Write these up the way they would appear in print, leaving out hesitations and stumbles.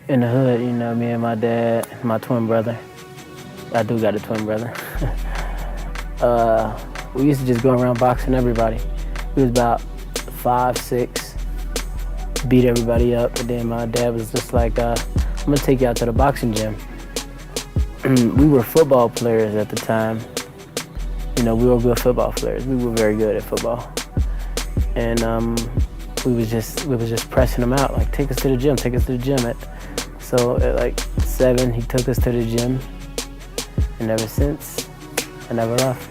In the hood, you know, me and my dad, my twin brother. I do got a twin brother. We used to just go around boxing everybody. We was about 5, 6, beat everybody up, and then my dad was just like, I'm gonna take you out to the boxing gym. We were football players at the time. You know, we were good football players. We were very good at football. And we was just pressing him out, like, take us to the gym, take us to the gym. So at like 7, he took us to the gym, and ever since, I never left.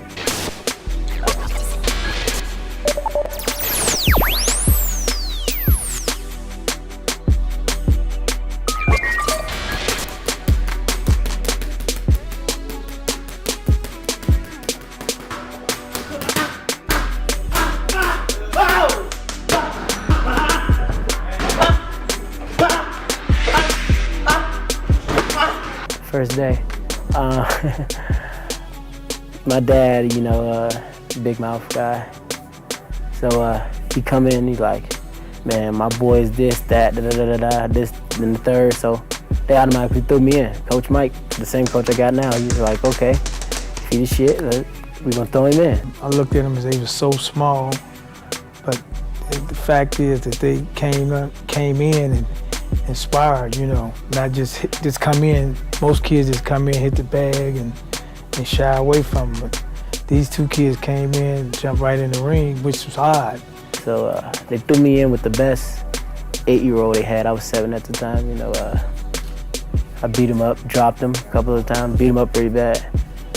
First day, my dad, you know, big mouth guy. So he come in, he's like, man, my boy's this, that, this, and the third. So they automatically threw me in. Coach Mike, the same coach I got now, he's like, okay, if he the shit, we gonna throw him in. I looked at him as they were so small, but the fact is that they came in and inspired, you know, not just come in. Most kids just come in, hit the bag, and shy away from them. But these two kids came in, jumped right in the ring, which was odd. So they threw me in with the best 8-year-old they had. I was 7 at the time, you know. I beat him up, dropped him a couple of times, beat him up pretty bad.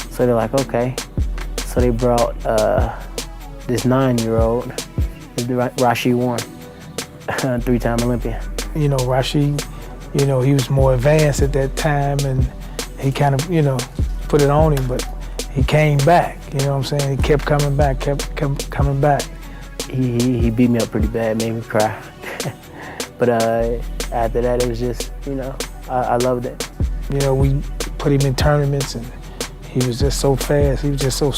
So they're like, okay. So they brought this 9-year-old, Rashid Warren, 3-time Olympian. You know, Rashid, you know, he was more advanced at that time, and he kind of, you know, put it on him, but he came back, you know what I'm saying? He kept coming back, kept coming back. He beat me up pretty bad, made me cry. But after that, it was just, you know, I loved it. You know, we put him in tournaments, and he was just so fast. He was just so,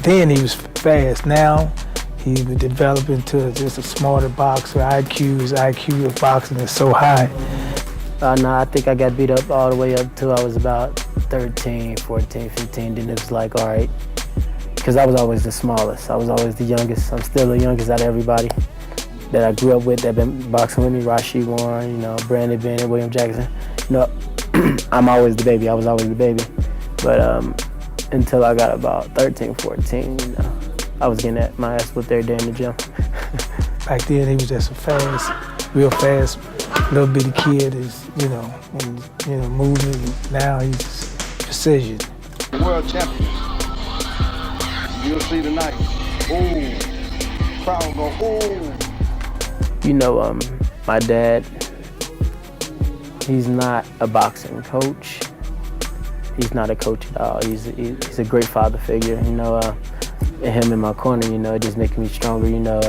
then he was fast. Now, he was developing to just a smarter boxer. His IQ of boxing is so high. No, I think I got beat up all the way up till I was about 13, 14, 15. Then it was like, all right, because I was always the smallest. I was always the youngest. I'm still the youngest out of everybody that I grew up with that been boxing with me. Rashid Warren, you know, Brandon Bennett, William Jackson. You know, I'm always the baby. I was always the baby. But until I got about 13, 14, you know, I was getting my ass whooped every day in the gym. Back then, he was just a fast, real fast, little bitty kid. Is you know, moving. Now he's precision. World champion. You'll see tonight. Ooh, crowd go ooh. You know, my dad, he's not a boxing coach. He's not a coach at all. He's a great father figure. You know. Him in my corner, you know, it just making me stronger. You know,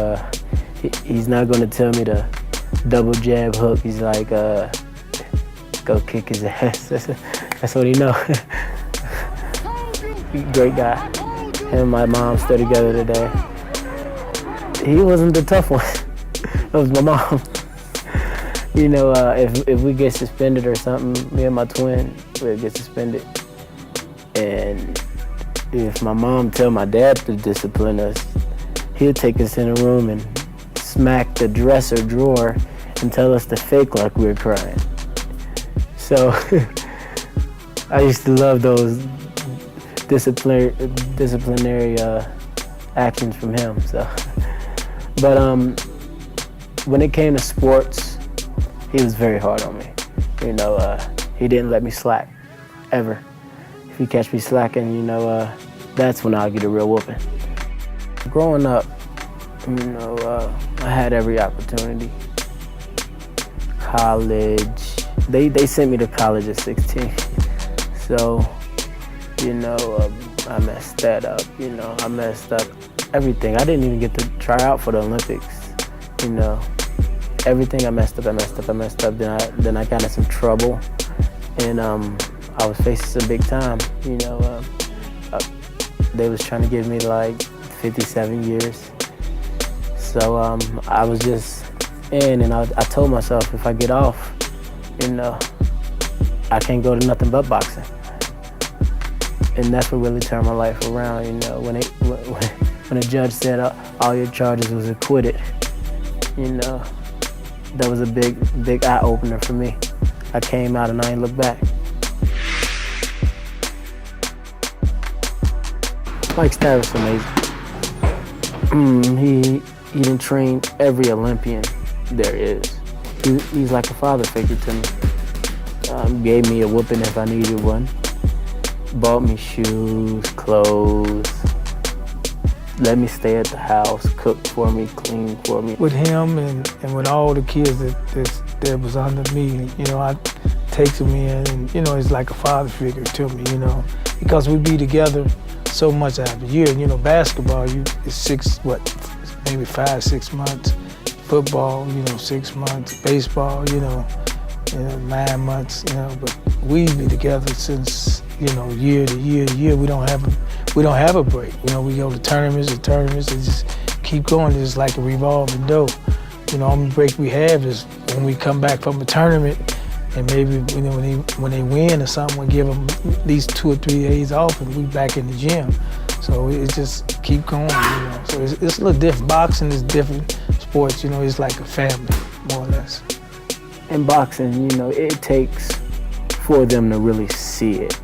he's not gonna tell me to double jab hook. He's like, go kick his ass. That's what he know. Great guy. Him and my mom still together today. He wasn't the tough one. It was my mom. You know, if we get suspended or something, me and my twin, we'll get suspended. And if my mom tell my dad to discipline us, he'll take us in a room and smack the dresser drawer and tell us to fake like we were crying. So I used to love those disciplinary actions from him. So, but when it came to sports, he was very hard on me. You know, he didn't let me slack ever. If you catch me slacking, you know, that's when I'll get a real whooping. Growing up, you know, I had every opportunity. College, they sent me to college at 16. So, you know, I messed that up, you know, I messed up everything. I didn't even get to try out for the Olympics, you know. Everything I messed up. Then I got in some trouble, and I was facing some big time, you know. They was trying to give me like 57 years. So I was just in, and I told myself, if I get off, you know, I can't go to nothing but boxing. And that's what really turned my life around, you know, when the judge said all your charges was acquitted, you know, that was a big eye-opener for me. I came out and I ain't looked back. Mike's dad was amazing. He done trained every Olympian there is. He's like a father figure to me. Gave me a whooping if I needed one. Bought me shoes, clothes. Let me stay at the house, cooked for me, cleaned for me. With him and with all the kids that was under me, you know, I take them in and, you know, it's like a father figure to me, you know, because we be together so much out of the year. You know, basketball, it's maybe 5-6 months. Football, you know, 6 months. Baseball, you know, 9 months, you know, but we be together since, you know, year to year to year. We don't have a break. You know, we go to tournaments and just keep going. It's like a revolving door. You know, only break we have is when we come back from a tournament and maybe, you know, when they win or something, we give them these 2 or 3 days off and we back in the gym. So it just keep going, you know. So it's a little different. Boxing is different sports, you know, it's like a family, more or less. In boxing, you know, it takes for them to really see it,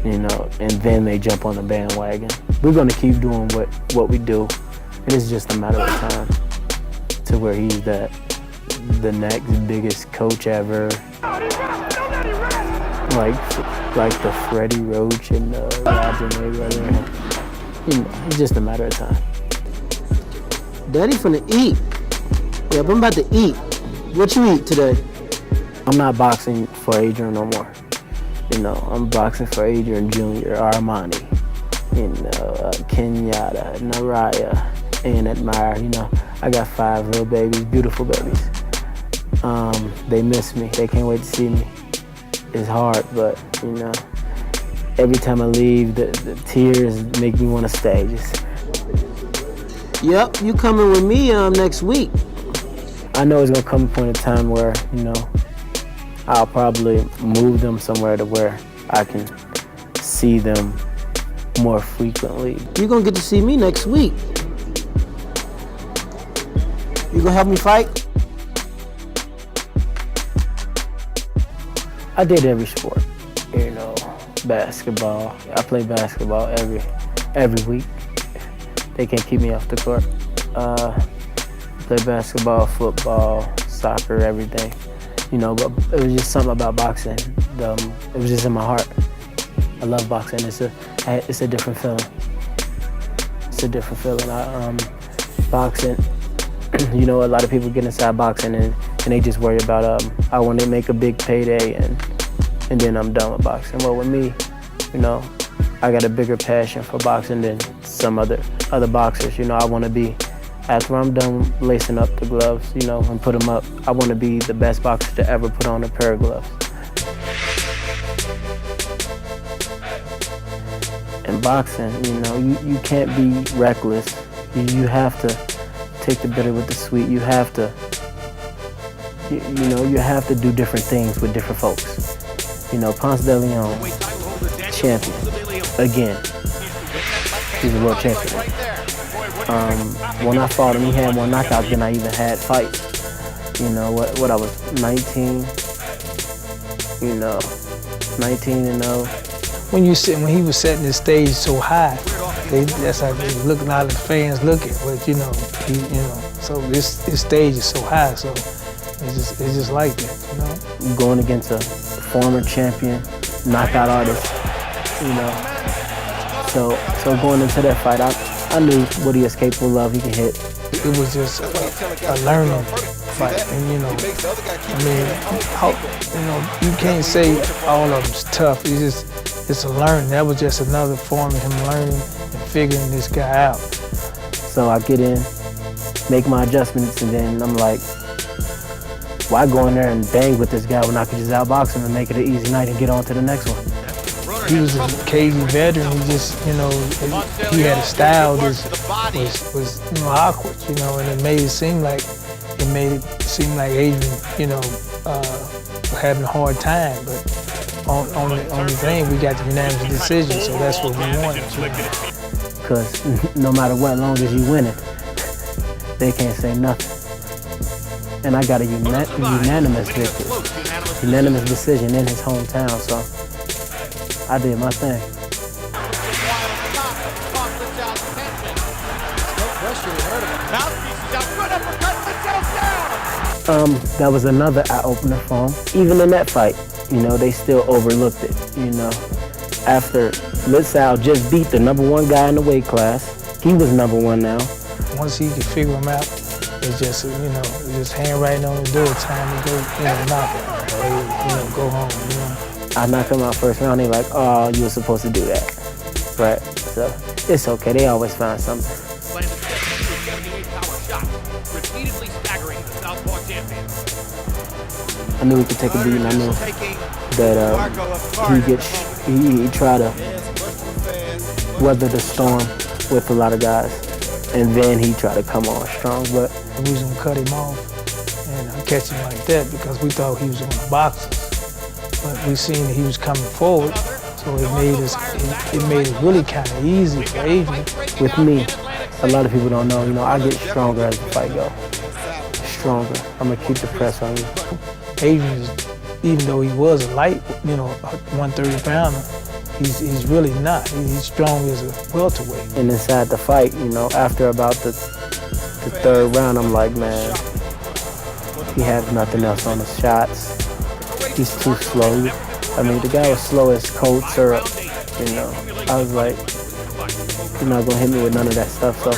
you know, and then they jump on the bandwagon. We're gonna keep doing what we do, and it's just a matter of time to where he's the next biggest coach ever. Like the Freddie Roach and Roger Mayweather. You know, it's just a matter of time. Daddy finna eat. Yep, I'm about to eat. What you eat today? I'm not boxing for Adrien no more. You know, I'm boxing for Adrien Jr., Armani, you know, Kenyatta, Naraya, and Admire. You know, I got 5 little babies, beautiful babies. They miss me. They can't wait to see me. It's hard, but, you know, every time I leave, the tears make me want to stay. Yep, you coming with me next week. I know it's going to come a point in time where, you know, I'll probably move them somewhere to where I can see them more frequently. You're going to get to see me next week. You going to help me fight? I did every sport, you know, basketball. I play basketball every week. They can't keep me off the court. Play basketball, football, soccer, everything. You know, but it was just something about boxing. It was just in my heart. I love boxing. It's a different feeling. It's a different feeling. Boxing, you know, a lot of people get inside boxing and they just worry about I want to make a big payday and then I'm done with boxing. Well, with me, you know, I got a bigger passion for boxing than some other boxers. You know, I want to be, after I'm done lacing up the gloves, you know, and put them up, I want to be the best boxer to ever put on a pair of gloves. In boxing, you know, you can't be reckless. You have to take the bitter with the sweet. You have to, you know, you have to do different things with different folks. You know, Ponce de Leon, champion, again. He's a world champion. When I fought him, he had more knockouts than I even had fights. You know, what I was 19, you know, 19-0. When he was setting the stage so high, that's how they looking, all the fans looking. But you know, so this stage is so high, so it's just like that, you know. Going against a former champion, knockout artist, you know. So going into that fight, I knew what he is capable of. He can hit. It was just a learning fight, and you know, I mean, you can't say all of them's tough. It's a learning. That was just another form of him learning and figuring this guy out. So I get in, make my adjustments, and then I'm like, why go in there and bang with this guy when I could just outbox him and make it an easy night and get on to the next one? He was a cagey veteran. He just, you know, he had a style that was you know, awkward, you know, and it made it seem like Adrien, you know, were having a hard time, but on the thing, we got the unanimous decision, so that's what we wanted. Because no matter what, as long as you win it, they can't say nothing. And I got a unanimous victory, unanimous decision in his hometown, so I did my thing. That was another eye-opener for him. Even in that fight, you know, they still overlooked it, you know. After Litzau just beat the #1 guy in the weight class, he was #1 now. Once he could figure him out, it's just, you know, just handwriting on the door, time to go, you know, knock him, or, you know, go home, you know. I knocked him out first round, they like, oh, you were supposed to do that. Right, so it's okay, they always find something. I knew he could take a beating. I knew that he tried to weather the storm with a lot of guys, and then he tried to come on strong. But we was gonna cut him off and catch him like that because we thought he was gonna box us. But we seen that he was coming forward, so it made it really kind of easy for Adrien. With me, a lot of people don't know. You know, I get stronger as the fight goes. Stronger. I'm gonna keep the press on you. Adrien, even though he was a light, you know, 130 pounder, he's really not. He's strong as a welterweight. And inside the fight, you know, after about the third round, I'm like, man, he has nothing else on his shots. He's too slow. I mean, the guy was slow as cold syrup, you know. I was like, you're not gonna hit me with none of that stuff, so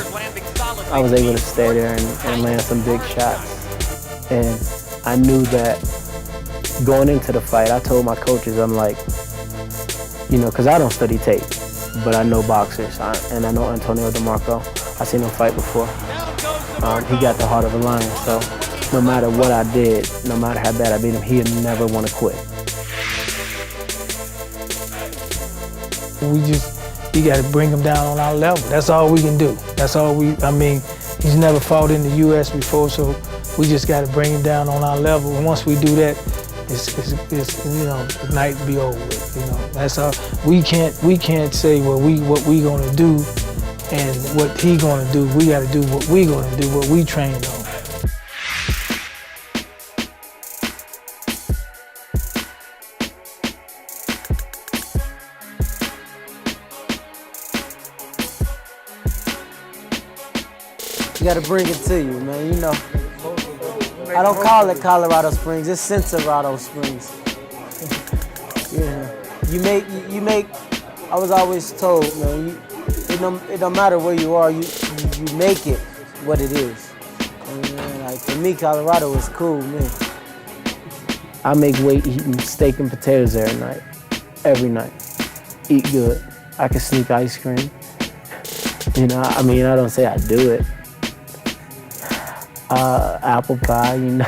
I was able to stay there and land some big shots. And I knew that going into the fight, I told my coaches, I'm like, you know, because I don't study tape, but I know boxers, and I know Antonio DeMarco. I've seen him fight before. He got the heart of a lion, so no matter what I did, no matter how bad I beat him, he'd never want to quit. You got to bring him down on our level. That's all we can do. That's all I mean, he's never fought in the U.S. before, so we just got to bring him down on our level. And once we do that, it's you know, the night be over with. You know, that's all. We can't say what we gonna do and what he gonna do. We got to do what we gonna do, what we trained on. You gotta bring it to you, man. You know, I don't call it Colorado Springs. It's Cincinnati Springs. Yeah, you make. I was always told, man, it don't matter where you are. You make it what it is. And, like for me, Colorado is cool, man. I make weight eating steak and potatoes every night. Eat good. I can sneak ice cream. You know, I mean, I don't say I do it. Apple pie, you know.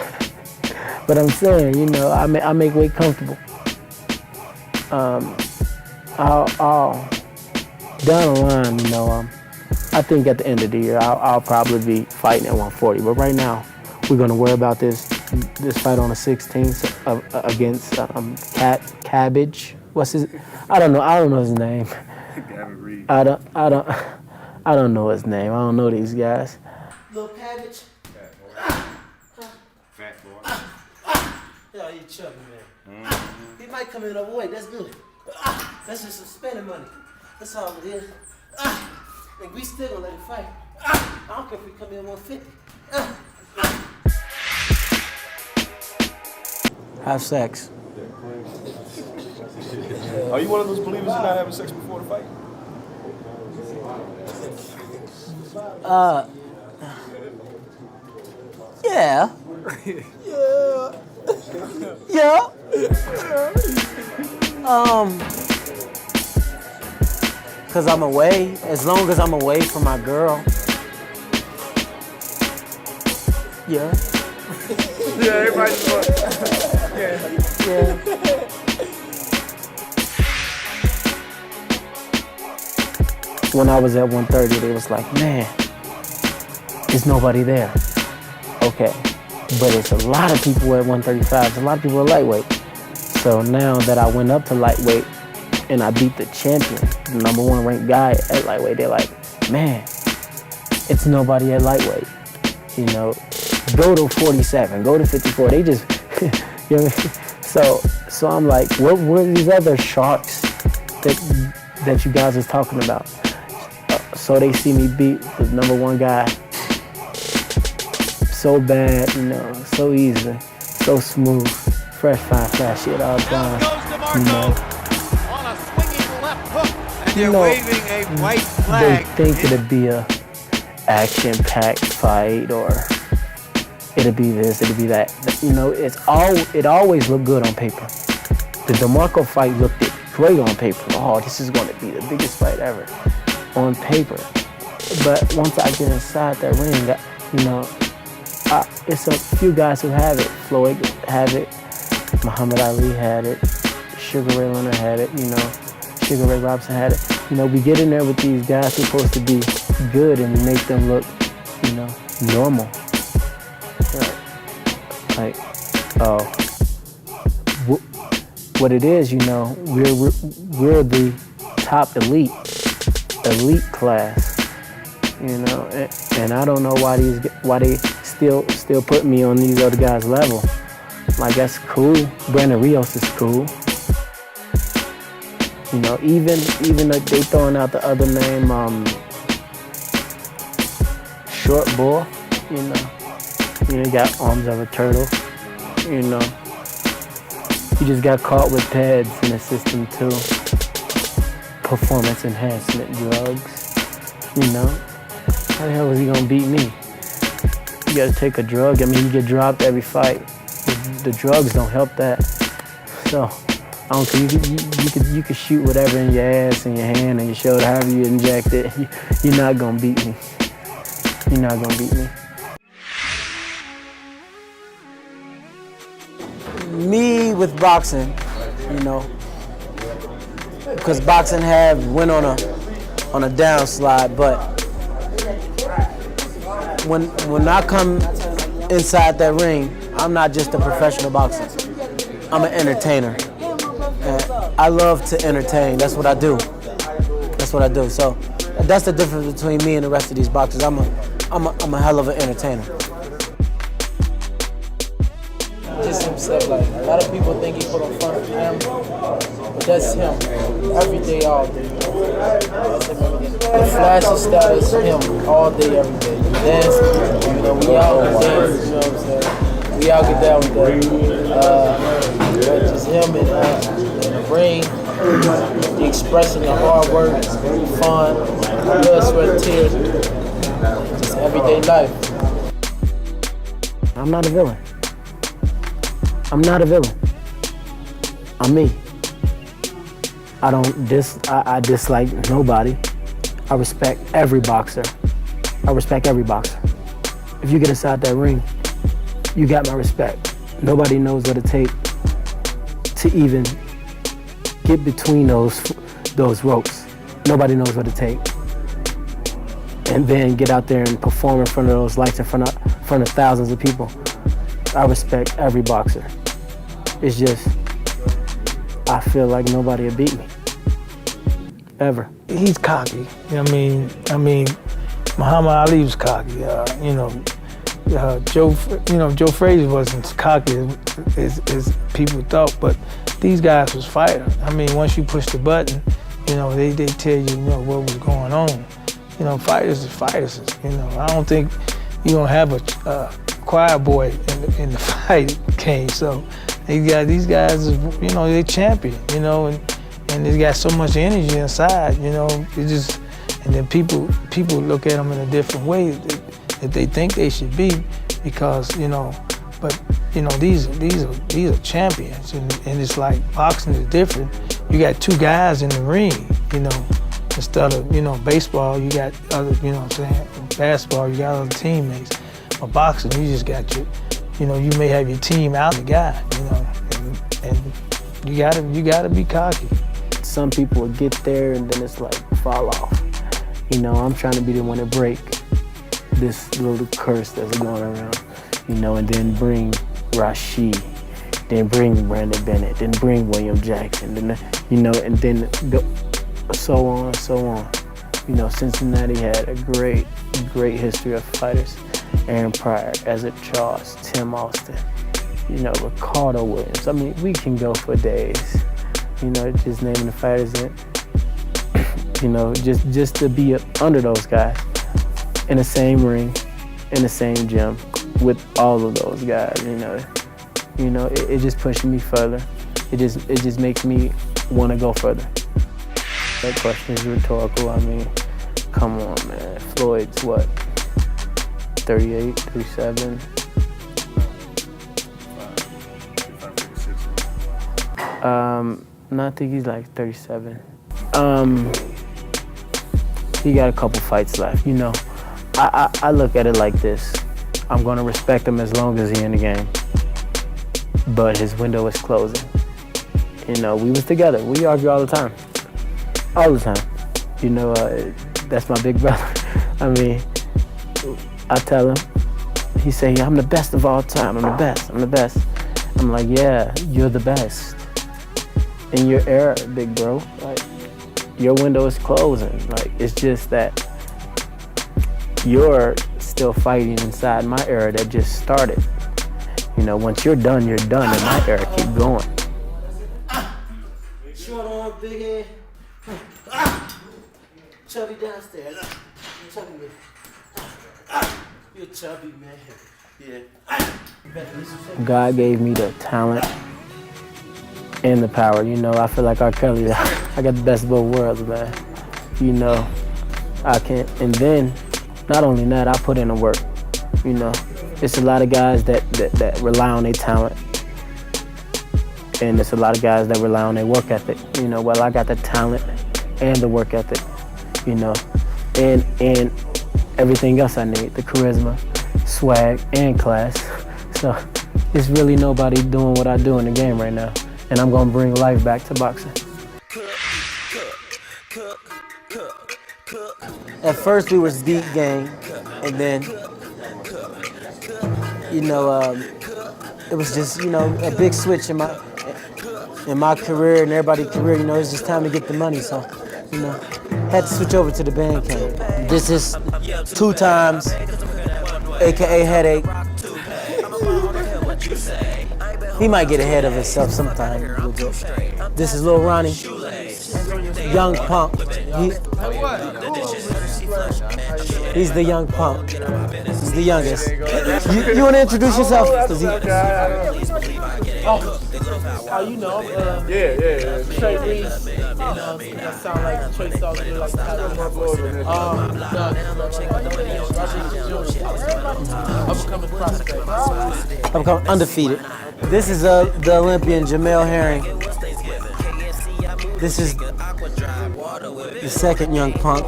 But I'm saying, you know, I make weight comfortable. I'll down the line, you know, I think at the end of the year, I'll probably be fighting at 140. But right now, we're gonna worry about this fight on the 16th against Cabbage. What's his? I don't know his name. I don't know his name. I don't know these guys. Little Cabbage. Fat boy. Yo, you chubby, man. He might come in overweight. That's good. That's just some spending money. That's all it is. And we still gonna let him fight. I don't care if we come in 150. Have sex. Are you one of those believers in not having sex before the fight? Yeah. Yeah. Cause I'm away. As long as I'm away from my girl. Yeah. Yeah, everybody's fun. Yeah. When I was at 130, they was like, man, there's nobody there. Okay, but it's a lot of people at 135. There's a lot of people at lightweight. So now that I went up to lightweight and I beat the champion, the #1 ranked guy at lightweight, they're like, man, it's nobody at lightweight. You know, go to 47, go to 54. They just, you know what I mean? So I'm like, what were these other sharks that you guys was talking about? So they see me beat the #1 guy so bad, you know, so easy, so smooth, fresh 5-flash shit all the time, you know. On a swinging left hook, and You they're know, waving a white they flag. think it'd be a action-packed fight, or it'd be this, it'd be that. You know, it always looked good on paper. The DeMarco fight looked great on paper. Oh, this is going to be the biggest fight ever on paper. But once I get inside that ring, you know, it's a few guys who have it. Floyd had it, Muhammad Ali had it, Sugar Ray Leonard had it, you know, Sugar Ray Robinson had it. You know, we get in there with these guys who are supposed to be good and we make them look, you know, normal. Like, oh, what it is, you know, we're the top elite class, you know, and I don't know why they still put me on these other guys' level. Like, that's cool. Brandon Rios is cool. You know, even though they throwing out the other name, Short Bull, you know. You know, got arms of a turtle, you know. He just got caught with pads in the system too. Performance enhancement drugs, you know. How the hell is he gonna beat me? You gotta take a drug. I mean, you get dropped every fight. The drugs don't help that. So, I don't care. You could shoot whatever in your ass and your hand and your shoulder, however you inject it. You're not gonna beat me. You're not gonna beat me. Me with boxing, you know, because boxing went on a downslide, but when I come inside that ring, I'm not just a professional boxer. I'm an entertainer. And I love to entertain. That's what I do. That's what I do. So that's the difference between me and the rest of these boxers. I'm a hell of an entertainer. Just himself, like a lot of people think he put on front of him, but that's him. Every day, all day. That's him every day. The flashy style is him all day, every day. The dance, you know, we all can dance, you know what I'm saying? We all get down with that. Just him in the ring, the expression, the hard work, fun, blood, sweat, tears, just everyday life. I'm not a villain. I'm not a villain. I'm me. I dislike nobody. I respect every boxer. I respect every boxer. If you get inside that ring, you got my respect. Nobody knows what it takes to even get between those ropes. Nobody knows what it takes. And then get out there and perform in front of those lights, in front of thousands of people. I respect every boxer. It's just, I feel like nobody will beat me. Ever. He's cocky. I mean, Muhammad Ali was cocky. Joe Frazier wasn't as cocky as people thought, but these guys was fighters. I mean, once you push the button, you know, they tell you, what was going on. You know, fighters is fighters. You know, I don't think you gonna have a choir boy in the fight game. So these guys, you know, they champion. You know, and they got so much energy inside. You know, and then people look at them in a different way that they think they should be, because but these are champions, and it's like boxing is different. You got two guys in the ring, instead of baseball you got other, basketball you got other teammates. But boxing, you just got you may have your team out the guy, and you gotta be cocky. Some people will get there and then it's like fall off. I'm trying to be the one to break this little curse that's going around, and then bring Rashid, then bring Brandon Bennett, then bring William Jackson, then, and then so on, so on. Cincinnati had a great history of fighters. Aaron Pryor, Ezra Charles, Tim Austin, Ricardo Williams. I mean, we can go for days, just naming the fighters in, just to be under those guys in the same ring, in the same gym with all of those guys, it just pushes me further. It just makes me want to go further. That question is rhetorical. I mean, come on, man. Floyd's what? 38, 37. No, I think he's like 37. He got a couple fights left. I look at it like this. I'm gonna respect him as long as he's in the game. But his window is closing. We was together. We argue all the time. All the time. That's my big brother. I mean, I tell him, he say, I'm the best of all time. I'm the best. I'm like, yeah, you're the best. In your era, big bro. Like, your window is closing. Like, it's just that you're still fighting inside my era that just started. Once you're done, and my era keep going. Short arm, big head. Chubby downstairs. Chubby man. You're chubby, man. Yeah. God gave me the talent and the power. I feel like R. Kelly. I got the best of both worlds, man. I can, and then not only that, I put in the work. It's a lot of guys that rely on their talent, and it's a lot of guys that rely on their work ethic. Well, I got the talent and the work ethic, and everything else I need, the charisma, swag, and class. So it's really nobody doing what I do in the game right now, and I'm gonna bring life back to boxing. At first we was deep gang, and then, it was just, a big switch in my career and everybody's career. It's just time to get the money, so, had to switch over to the band camp. This is 2 times, AKA Headache. He might get ahead of himself sometime. This is Lil Ronnie, Young Punk. He's the young punk. He's the youngest. You want to introduce yourself? Trey Reese. That sound like Trey Songz. Upcoming prospect. I'm undefeated. This is the Olympian Jamel Herring. This is the second young punk,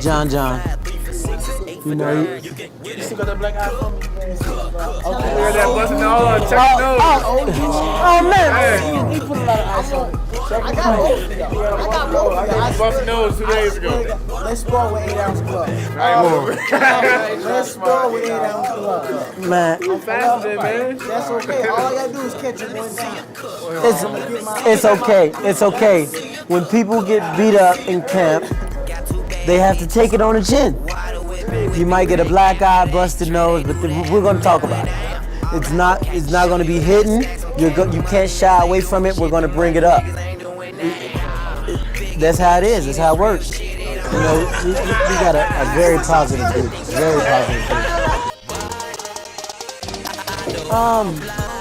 John. You still got that black eye for me? Oh man! He put a lot of ice on me. I got both. I got Buff nose 2 days ago. Let's spar with 8 ounce club. Let's spar with 8 ounce club. Man, I'm faster, man. That's okay. All I gotta do is catch it one time. it's okay. When people get beat up in camp, they have to take it on the chin. You might get a black eye, busted nose, but we're gonna talk about it. It's not gonna be hidden. You can't shy away from it. We're gonna bring it up. That's how it is. That's how it works. We got a very positive group. Very positive group.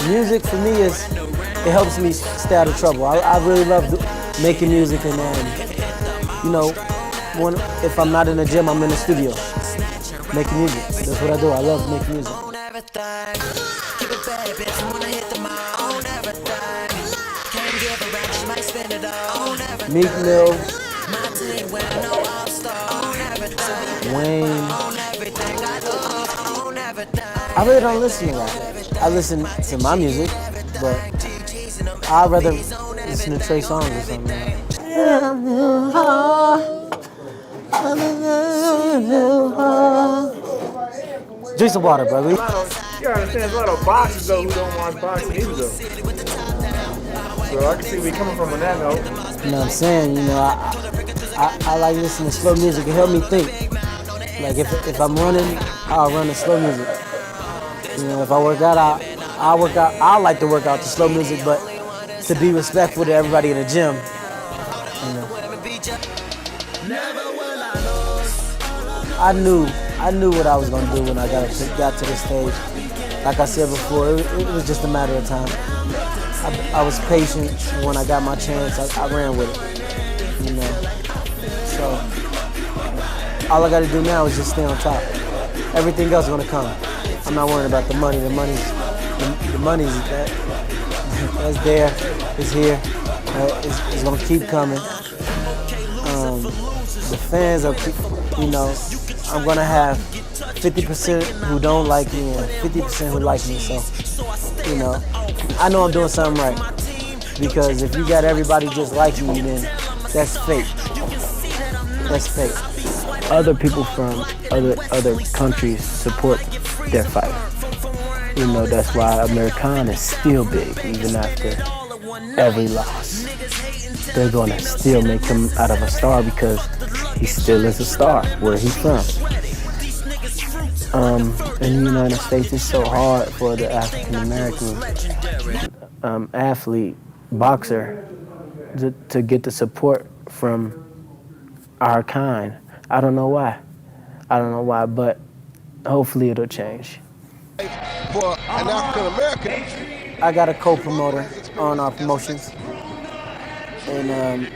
Music for me it helps me stay out of trouble. I really love making music, and if I'm not in the gym, I'm in the studio making music. That's what I do. I love making music. Meek Mill, Wayne. I really don't listen to rap. I listen to my music, but I'd rather listen to Trey Songz or something. Drink some water, brother. You gotta understand, there's a lot of boxers though who don't watch boxing either though. So I can see where you're coming from on that note. You know what I'm saying? You know, I like listening to slow music. It helps me think. Like if I'm running, I'll run to slow music. You know, if I work out, I'll work out. I like to work out to slow music, but to be respectful to everybody in the gym. You know. I knew what I was gonna do when I got to this stage. Like I said before, it was just a matter of time. I was patient, and when I got my chance, I ran with it. You know. So all I got to do now is just stay on top. Everything else is gonna come. I'm not worrying about the money. The money's that's there. It's here. It's gonna keep coming. The fans are, you know, I'm gonna have 50% who don't like me and 50% who like me. So, you know, I know I'm doing something right. Because if you got everybody just liking you, then that's fake. That's fake. Other people from other countries support their fighter. You know, that's why American is still big, even after every loss. They're gonna still make him out of a star because he still is a star where he's from. In the United States, it's so hard for the African American athlete, boxer, to get the support from our kind. I don't know why, but hopefully it'll change. For an African American, I got a co-promoter on our promotions, and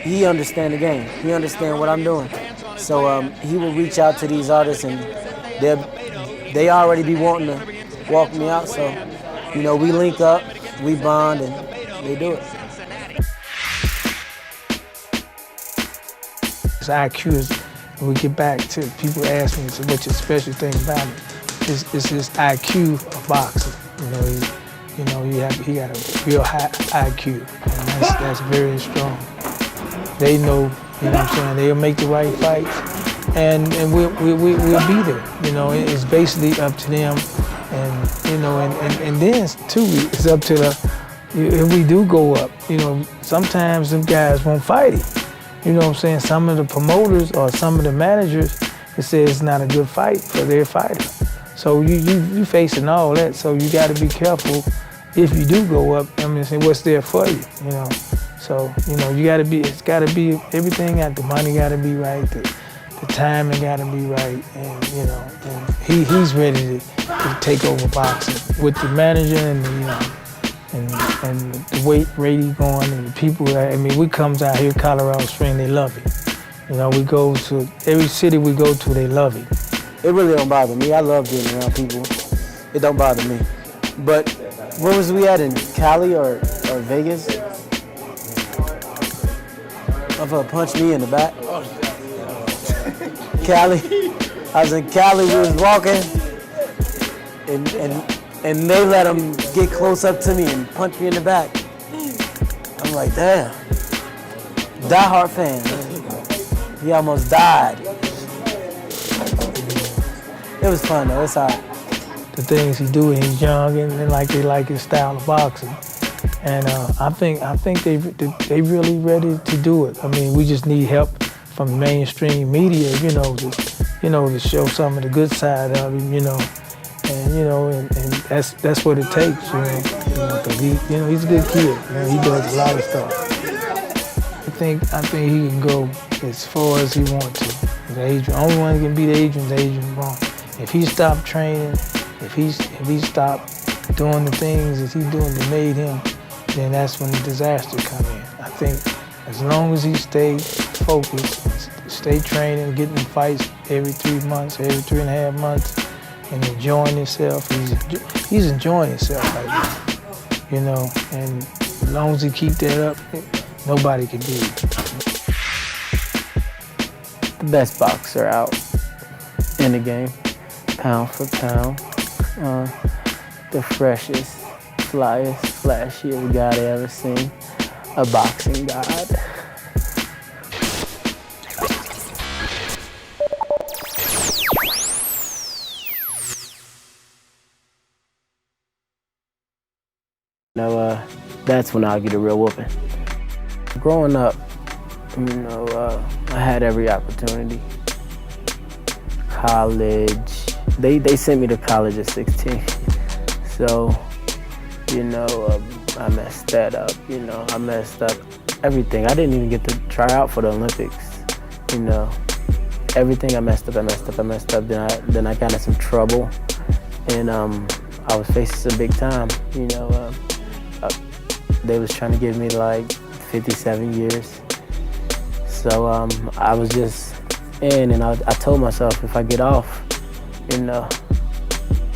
he understands the game. He understands what I'm doing, so he will reach out to these artists, and they already be wanting to walk me out. So, you know, we link up, we bond, and they do it. His IQ is, when we get back to people ask me, so what's your special thing about it? It's his IQ of boxing. He got a real high IQ, and that's very strong. They know, you know what I'm saying, they'll make the right fights, and we'll be there. You know, it's basically up to them, and you know, and then too, it's up to if we do go up, you know, sometimes them guys won't fight it. You know what I'm saying? Some of the promoters or some of the managers, they say it's not a good fight for their fighter. So you facing all that, so you got to be careful if you do go up. I mean, say what's there for you, you know? So, you know, it's got to be, everything, the money got to be right, the timing got to be right, and, you know, and he's ready to take over boxing with the manager and the, you know, and the weight rate he's going, and the people, I mean, we comes out here, Colorado Springs, they love it. You know, we go to, every city we go to, they love it. It really don't bother me. I love being around people. It don't bother me. But where was we at, in Cali or Vegas? Motherfucker punched me in the back. Cali. I was in Cali, we was walking, and they let him get close up to me and punch me in the back. I'm like, damn. Die-hard fan, man. He almost died. It was fun though, it's all right. The things he do, he's young, and they like his style of boxing. And I think they really ready to do it. I mean, we just need help from mainstream media, you know, to show some of the good side of him, you know. And that's what it takes, you know, 'cause he's a good kid. You know, he does a lot of stuff. I think he can go as far as he wants to. The only one that can beat Adrien Broner. If he stopped training, if he stopped doing the things that he's doing that made him, then that's when the disaster come in. I think as long as he stays focused, stay training, getting fights every 3 months, every 3.5 months, and enjoying himself, he's enjoying himself right now, you know. And as long as he keep that up, nobody can beat him. The best boxer out in the game, pound for pound, the freshest, flyest, flashiest guy I ever seen, a boxing god. That's when I'll get a real whooping. Growing up, I had every opportunity. College, they sent me to college at 16. So, I messed that up. I messed up everything. I didn't even get to try out for the Olympics. Everything I messed up. Then I got in some trouble, and I was facing some big time. They was trying to give me like 57 years. So I was just in, and I told myself, if I get off,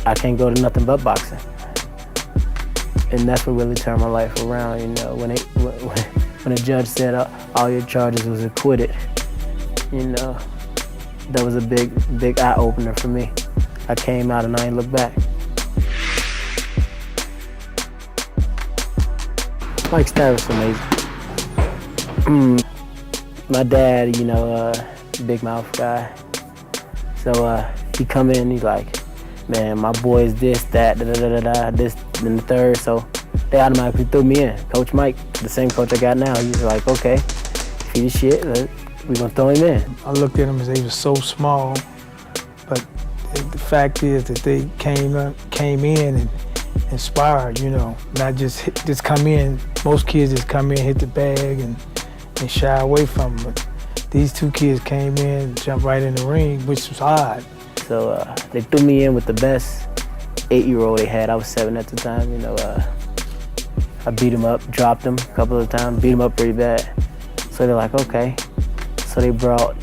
I can't go to nothing but boxing. And that's what really turned my life around. When a judge said all your charges was acquitted, that was a big eye opener for me. I came out and I ain't looked back. Mike's style was amazing. My dad, big mouth guy. So he come in, he's like, man, my boy is this, that, this, and the third. So they automatically threw me in. Coach Mike, the same coach I got now, he's like, okay, if he's shit, we're gonna throw him in. I looked at them as they were so small, but the fact is that they came in and inspired, not just come in. Most kids just come in, hit the bag, and shy away from them. But these two kids came in and jumped right in the ring, which was odd. So they threw me in with the best 8-year-old they had. I was 7 at the time. I beat him up, dropped him a couple of times, beat him up pretty bad. So they're like, okay. So they brought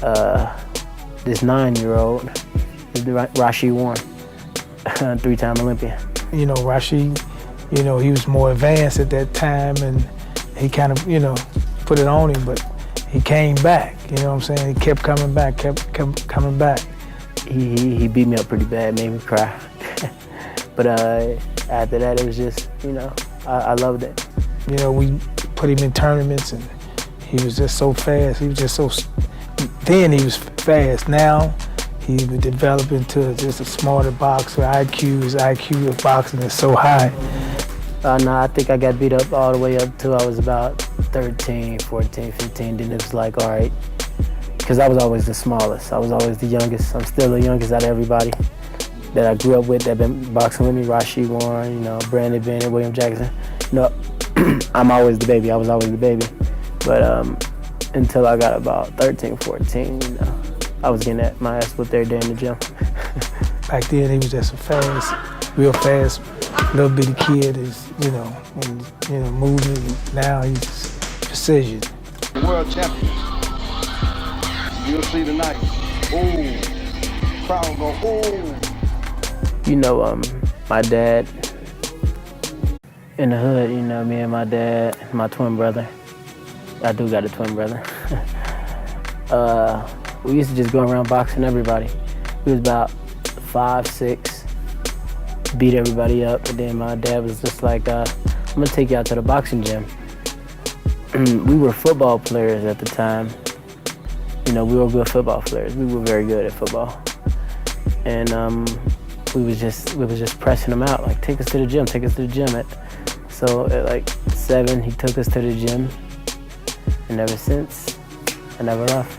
this 9-year-old, Rashid Warren, 3-time Olympian. Rashid, he was more advanced at that time, and he kind of, put it on him, but he came back, you know what I'm saying? He kept coming back, kept coming back. He beat me up pretty bad, made me cry. But after that, it was just, I loved it. We put him in tournaments, and he was just so fast. He was just so, then he was fast. Now, he was developing into just a smarter boxer. His IQ of boxing is so high. No, I think I got beat up all the way up till I was about 13, 14, 15. Then it was like, all right, because I was always the smallest. I was always the youngest. I'm still the youngest out of everybody that I grew up with that been boxing with me. Rashid Warren, Brandon Bennett, William Jackson. I'm always the baby. I was always the baby. But until I got about 13, 14, I was getting my ass whooped every day in the gym. Back then, he was just a real fast, little bitty kid. Moving. Now he's precision. World champion. You'll see tonight. Ooh, crowd go ooh. My dad in the hood. Me and my dad, my twin brother. I do got a twin brother. We used to just go around boxing everybody. We was about 5, 6, beat everybody up, and then my dad was just like, I'm gonna take you out to the boxing gym. We were football players at the time. We were good football players. We were very good at football. And we was just pressing him out, like, take us to the gym. So at like 7, he took us to the gym. And ever since, I never left.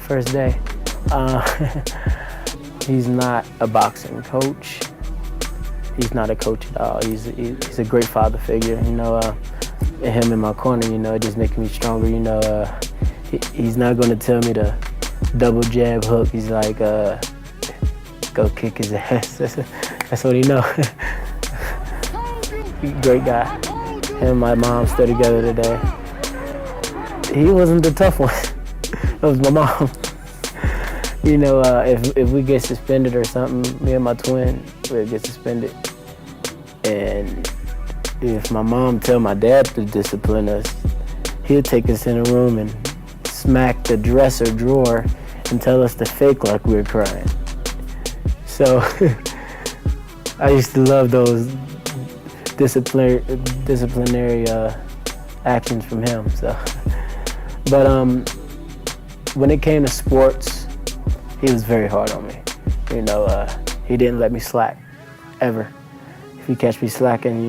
First day. He's not a boxing coach. He's not a coach at all. He's a great father figure. Him in my corner, it just making me stronger. He's not gonna tell me to double jab hook. He's like, go kick his ass. That's what he know. Great guy. Him and my mom still together today. He wasn't the tough one. It was my mom. If we get suspended or something, me and my twin would get suspended. And if my mom tell my dad to discipline us, he'll take us in a room and smack the dresser drawer and tell us to fake like we were crying. So I used to love those disciplinary actions from him. So, but when it came to sports, he was very hard on me. You know, he didn't let me slack ever. If you catch me slacking,